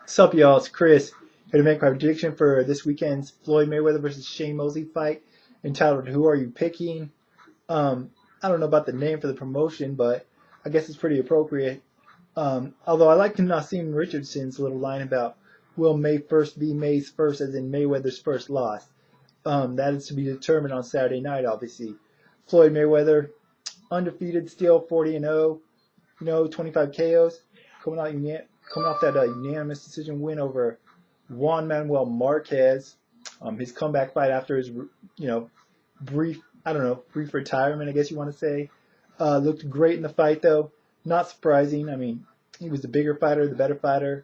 Sup, y'all? It's Chris here to make my prediction for this weekend's Floyd Mayweather versus Shane Mosley fight entitled "Who Are You Picking?" I don't know about the name for the promotion, but I guess it's pretty appropriate. Although I like Nassim Richardson's little line about will May 1st be May's first, as in Mayweather's first loss. That is to be determined on Saturday night, obviously. Floyd Mayweather, undefeated still, 40-0, 25 KOs, coming out coming off that unanimous decision win over Juan Manuel Marquez. His comeback fight after his brief brief retirement, I guess you want to say. Looked great in the fight though. Not surprising. I mean, he was the bigger fighter, the better fighter.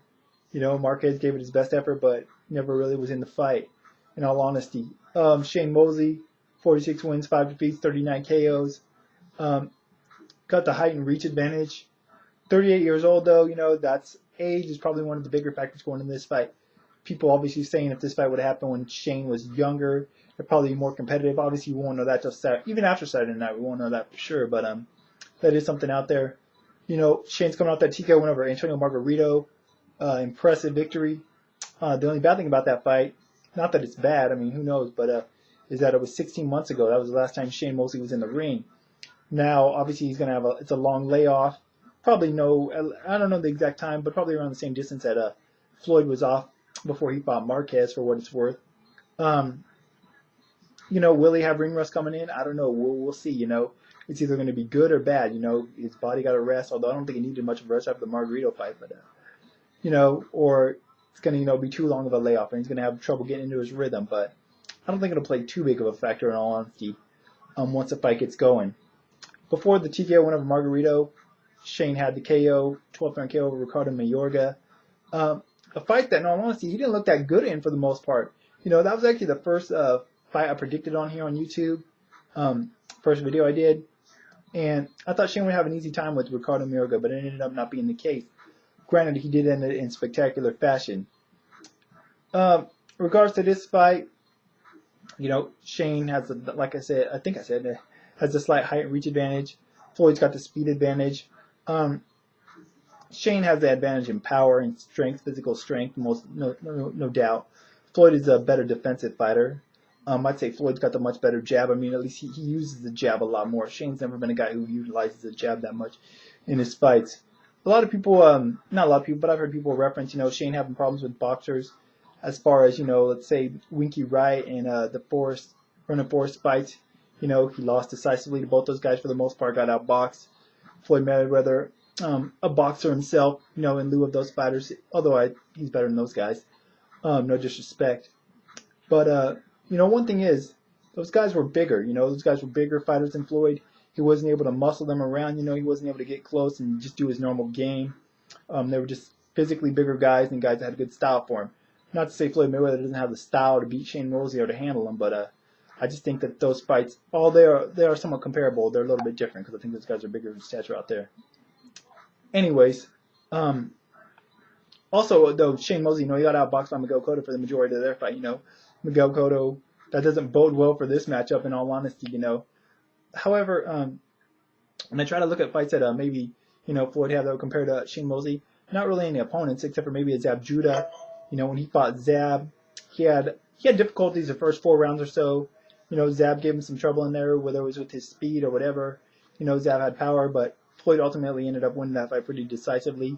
Marquez gave it his best effort, but never really was in the fight. In all honesty, Shane Mosley, 46 wins, 5 defeats, 39 KOs. Got the height and reach advantage. 38 years old though, that's age is probably one of the bigger factors going in this fight. People obviously saying if this fight would happen when Shane was younger, it'd probably be more competitive. Obviously, we won't know that till Saturday. Even after Saturday night, we won't know that for sure. But that is something out there. Shane's coming off that TKO win over Antonio Margarito. Impressive victory. The only bad thing about that fight, not that it's bad, I mean, who knows, but is that it was 16 months ago. That was the last time Shane Mosley was in the ring. Now, obviously, he's going to have it's a long layoff. Probably I don't know the exact time, but probably around the same distance that Floyd was off before he fought Marquez, for what it's worth. Will he have ring rust coming in? I don't know. We'll see. It's either going to be good or bad. His body got a rest, although I don't think he needed much of a rest after the Margarito fight, but or it's going to be too long of a layoff, and he's going to have trouble getting into his rhythm. But I don't think it'll play too big of a factor in all honesty. Once the fight gets going. Before the TKO win over Margarito, Shane had the KO, 12th round KO over Ricardo Mayorga. A fight that, in all honesty, he didn't look that good in for the most part. That was actually the first fight I predicted on here on YouTube. First video I did. And I thought Shane would have an easy time with Ricardo Mayorga, but it ended up not being the case. Granted, he did end it in spectacular fashion. Regards to this fight, Shane has, has a slight height and reach advantage. Floyd's got the speed advantage. Shane has the advantage in power and strength, physical strength, no doubt. Floyd is a better defensive fighter. I'd say Floyd's got the much better jab. I mean, at least he uses the jab a lot more. Shane's never been a guy who utilizes the jab that much in his fights. A lot of people, not a lot of people, but I've heard people reference, Shane having problems with boxers as far as, let's say Winky Wright and the Vernon Forrest fights. He lost decisively to both those guys for the most part, got outboxed. Floyd Mayweather, a boxer himself, in lieu of those fighters, although he's better than those guys. No disrespect. But, one thing is, those guys were bigger. Those guys were bigger fighters than Floyd. He wasn't able to muscle them around. He wasn't able to get close and just do his normal game. They were just physically bigger guys and guys that had a good style for him. Not to say Floyd Mayweather doesn't have the style to beat Shane Mosley or to handle him, but I just think that those fights, they are somewhat comparable. They're a little bit different because I think those guys are bigger in stature out there. Anyways, also though Shane Mosley, he got outboxed by Miguel Cotto for the majority of their fight. Miguel Cotto, that doesn't bode well for this matchup. In all honesty, However, when I try to look at fights that maybe Floyd had that would compare to Shane Mosley, not really any opponents except for maybe a Zab Judah. When he fought Zab, he had difficulties the first 4 rounds or so. Zab gave him some trouble in there, whether it was with his speed or whatever. Zab had power, but Floyd ultimately ended up winning that fight pretty decisively.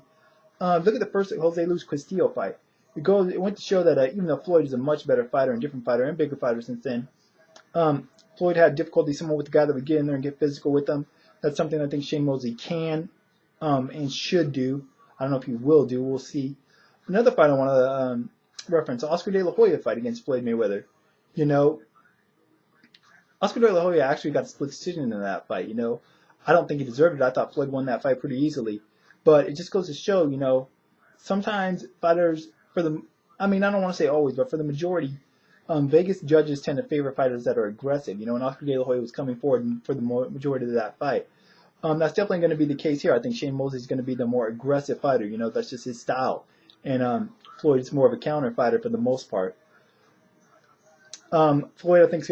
Look at the first Jose Luis Castillo fight. It went to show that even though Floyd is a much better fighter and different fighter and bigger fighter since then, Floyd had difficulty somewhat with the guy that would get in there and get physical with him. That's something I think Shane Mosley can and should do. I don't know if he will do. We'll see. Another fight I want to reference, Oscar De La Hoya fight against Floyd Mayweather. Oscar De La Hoya actually got a split decision in that fight. I don't think he deserved it. I thought Floyd won that fight pretty easily. But it just goes to show, sometimes fighters, I don't want to say always, but for the majority, Vegas judges tend to favor fighters that are aggressive. And Oscar De La Hoya was coming forward for the majority of that fight. That's definitely going to be the case here. I think Shane Mosley is going to be the more aggressive fighter. That's just his style. And Floyd is more of a counter fighter for the most part. Floyd, I think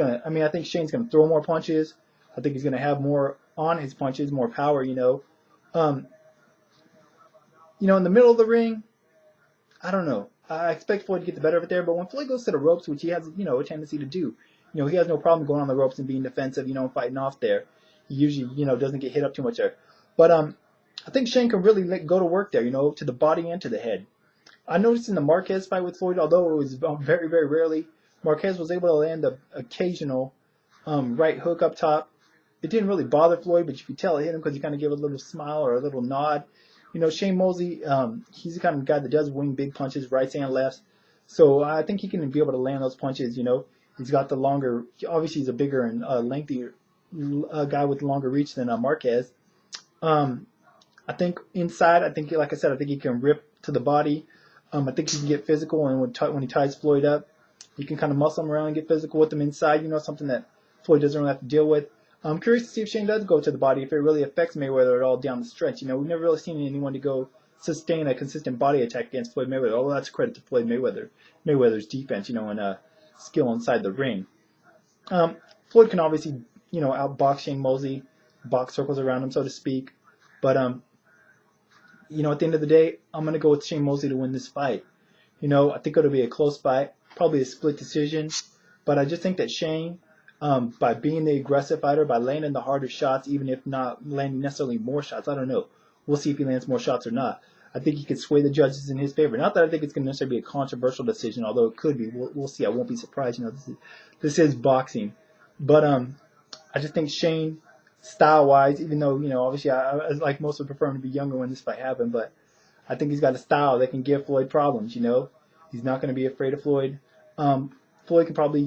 Shane's going to throw more punches. I think he's going to have more on his punches, more power. In the middle of the ring, I don't know. I expect Floyd to get the better of it there, but when Floyd goes to the ropes, which he has, a tendency to do, he has no problem going on the ropes and being defensive, and fighting off there. He usually, doesn't get hit up too much there. But I think Shane can really go to work there, to the body and to the head. I noticed in the Marquez fight with Floyd, although it was very, very rarely, Marquez was able to land the occasional right hook up top. It didn't really bother Floyd, but you could tell it hit him because he kind of gave a little smile or a little nod. Shane Mosley, he's the kind of guy that does wing big punches, rights and lefts. So I think he can be able to land those punches. He's got the longer, obviously he's a bigger and lengthier guy with longer reach than Marquez. I think inside, like I said, I think he can rip to the body. I think he can get physical, and when he ties Floyd up, he can kind of muscle him around and get physical with him inside, something that Floyd doesn't really have to deal with. I'm curious to see if Shane does go to the body, if it really affects Mayweather at all down the stretch. We've never really seen anyone to go sustain a consistent body attack against Floyd Mayweather, although that's credit to Floyd Mayweather's defense, and skill inside the ring. Floyd can obviously, outbox Shane Mosley, box circles around him, so to speak. But, at the end of the day, I'm going to go with Shane Mosley to win this fight. I think it'll be a close fight, probably a split decision. But I just think that Shane, by being the aggressive fighter, by landing the harder shots, even if not landing necessarily more shots, I don't know. We'll see if he lands more shots or not. I think he could sway the judges in his favor. Not that I think it's going to necessarily be a controversial decision, although it could be. We'll see. I won't be surprised. This is boxing. But I just think Shane, style-wise, even though, obviously I like most would prefer him to be younger when this fight happened, but I think he's got a style that can give Floyd problems, He's not going to be afraid of Floyd. Floyd can probably,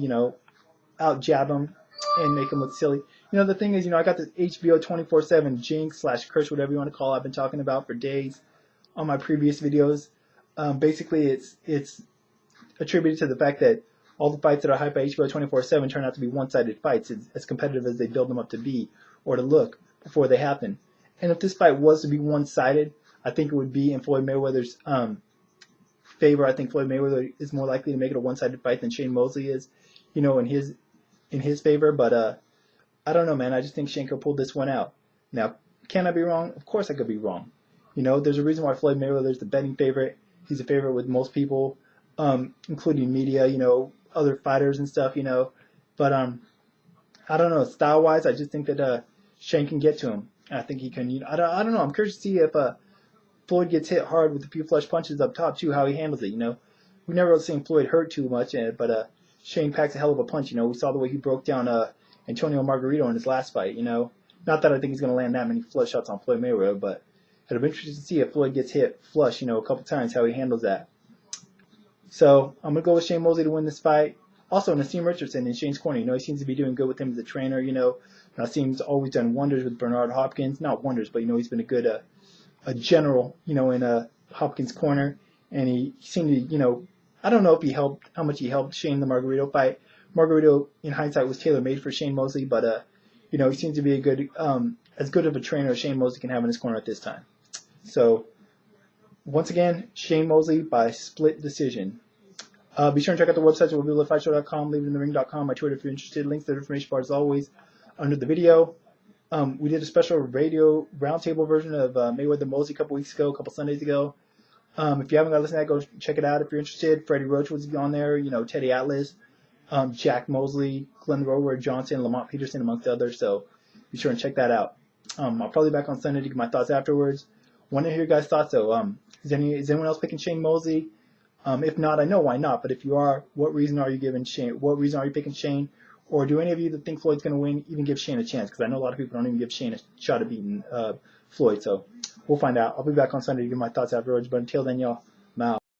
out-jab him and make him look silly. The thing is, I got this HBO 24/7 jinx/curse, whatever you want to call it, I've been talking about for days on my previous videos. Basically, it's attributed to the fact that all the fights that are hyped by HBO 24/7 turn out to be one-sided fights, as competitive as they build them up to be or to look before they happen. And if this fight was to be one-sided, I think it would be in Floyd Mayweather's favor. I think Floyd Mayweather is more likely to make it a one-sided fight than Shane Mosley is, in his favor. But I don't know, man. I just think Shane could pull this one out. Now, can I be wrong? Of course I could be wrong. There's a reason why Floyd Mayweather is the betting favorite. He's a favorite with most people, including media, other fighters and stuff, But I don't know. Style-wise, I just think that Shane can get to him. I think he can. I don't know. I'm curious to see if Floyd gets hit hard with a few flush punches up top, too, how he handles it, We've never really seen Floyd hurt too much, but Shane packs a hell of a punch, We saw the way he broke down Antonio Margarito in his last fight, Not that I think he's going to land that many flush shots on Floyd Mayweather, but it'll be interesting to see if Floyd gets hit flush, a couple times, how he handles that. So I'm going to go with Shane Mosley to win this fight. Also, Nassim Richardson in Shane's corner, he seems to be doing good with him as a trainer, Nassim's always done wonders with Bernard Hopkins. Not wonders, but, he's been a good a general, in Hopkins' corner. And he seemed to, I don't know if how much he helped Shane in the Margarito fight. Margarito, in hindsight, was tailor-made for Shane Mosley, but, he seems to be a good, as good of a trainer as Shane Mosley can have in his corner at this time. So, once again, Shane Mosley by split decision. Be sure to check out the websites at WillBeLiveFightShow.com, LeavingInTheRing.com, my Twitter if you're interested. Links to the information bar, as always, under the video. We did a special radio roundtable version of Mayweather Mosley a couple Sundays ago. If you haven't got to listen to that, go check it out if you're interested. Freddie Roach was on there, Teddy Atlas, Jack Mosley, Glenn Rower Johnson, Lamont Peterson, amongst others. So be sure and check that out. I'll probably be back on Sunday to get my thoughts afterwards. Want to hear your guys' thoughts, though. Is anyone else picking Shane Mosley? If not, I know why not. But if you are, what reason are you giving Shane? What reason are you picking Shane? Or do any of you that think Floyd's going to win even give Shane a chance? Because I know a lot of people don't even give Shane a shot at beating Floyd. So we'll find out. I'll be back on Sunday to give my thoughts afterwards. But until then, y'all,